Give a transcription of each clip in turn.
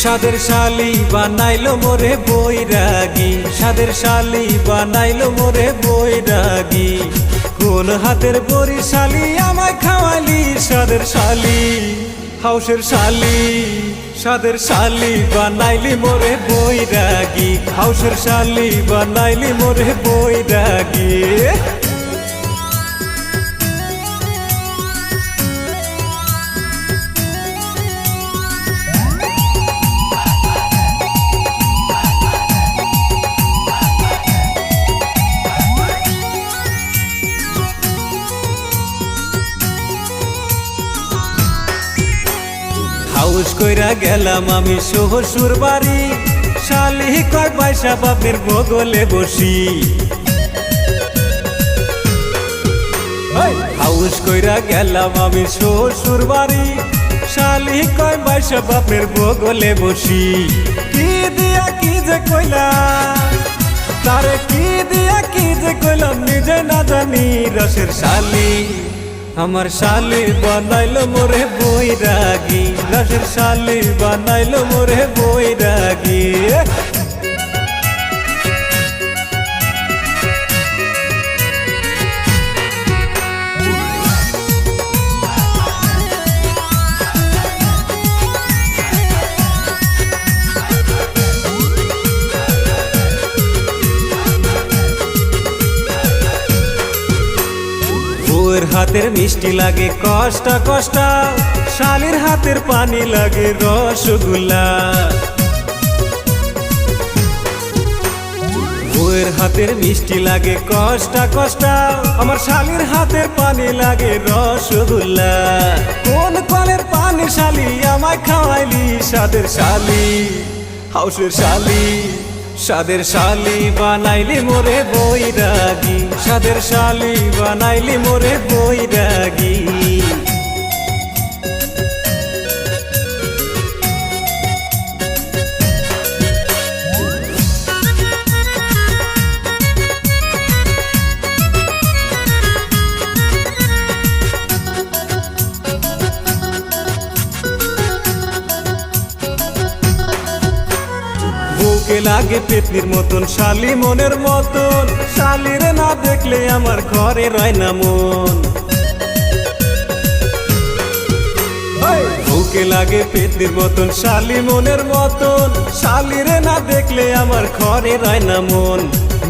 সাদের শালি বানাইলো মোরে বৈরাগী, সাদের শালি বানাইলো মোরে বৈরাগী। কোন হাতের বরিশালি আমায় খাওয়ালি সাদের শালি, হাউসের শালি। সাদের শালি বানাইলি মোরে বৈরাগী, হাউসের শালি বানাইলি মোরে বৈরাগী। হাউস কইরা গেলাম আমি শ্বশুর বাড়ি, শালি কয় পয়সা বাপের বগলে বসি। হাউস কইরা গেলাম আমি শ্বশুর বাড়ি, শালি কয় পয়সা বাপের বগলে বসি। কি দিয়া কি যে কইলাম তারে, কি দিয়া কি যে কইলাম নিজে না জানি। রসের শালি আমার শালি বানাইলো মোরে বৈরাগী, রসের শালি বানাইলো মোরে বৈরাগী। বউয়ের হাতের মিষ্টি লাগে কষ্টা কষ্টা, শালির হাতের পানি লাগে রসগোল্লা। বউয়ের হাতের মিষ্টি লাগে কষ্টা কষ্টা, আমার শালির হাতের পানি লাগে রসগোল্লা। কোন কলের পানি শালি আমায় খাওয়াইলি সাদের শালি, হাউসের শালি। সাদের শালি বানাইলি মোরে বৈরাগী, সাদের শালি বানাইলি মোরে বৈরাগী। বুকে লাগে পেতনির মতন, শালি মনের মতন। শালিরে না দেখলে আমার ঘরে রয় না মন। বুকে লাগে পেতনির মতন, শালি মনের মতন। শালিরে না দেখলে আমার ঘরে রয় না মন।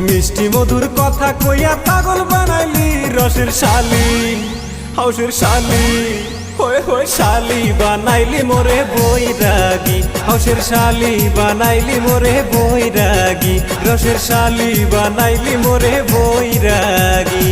মিষ্টি মধুর কথা কইয়া পাগল বানাইলি রসের শালি, হাউসের শালি। হয়ে হয়ে শালি বানাইলি মোরে বৈরাগী, হাউসের শালি বানাইলি মোরে বৈরাগী। রসের শালি বানাইলি মোরে বৈরাগী।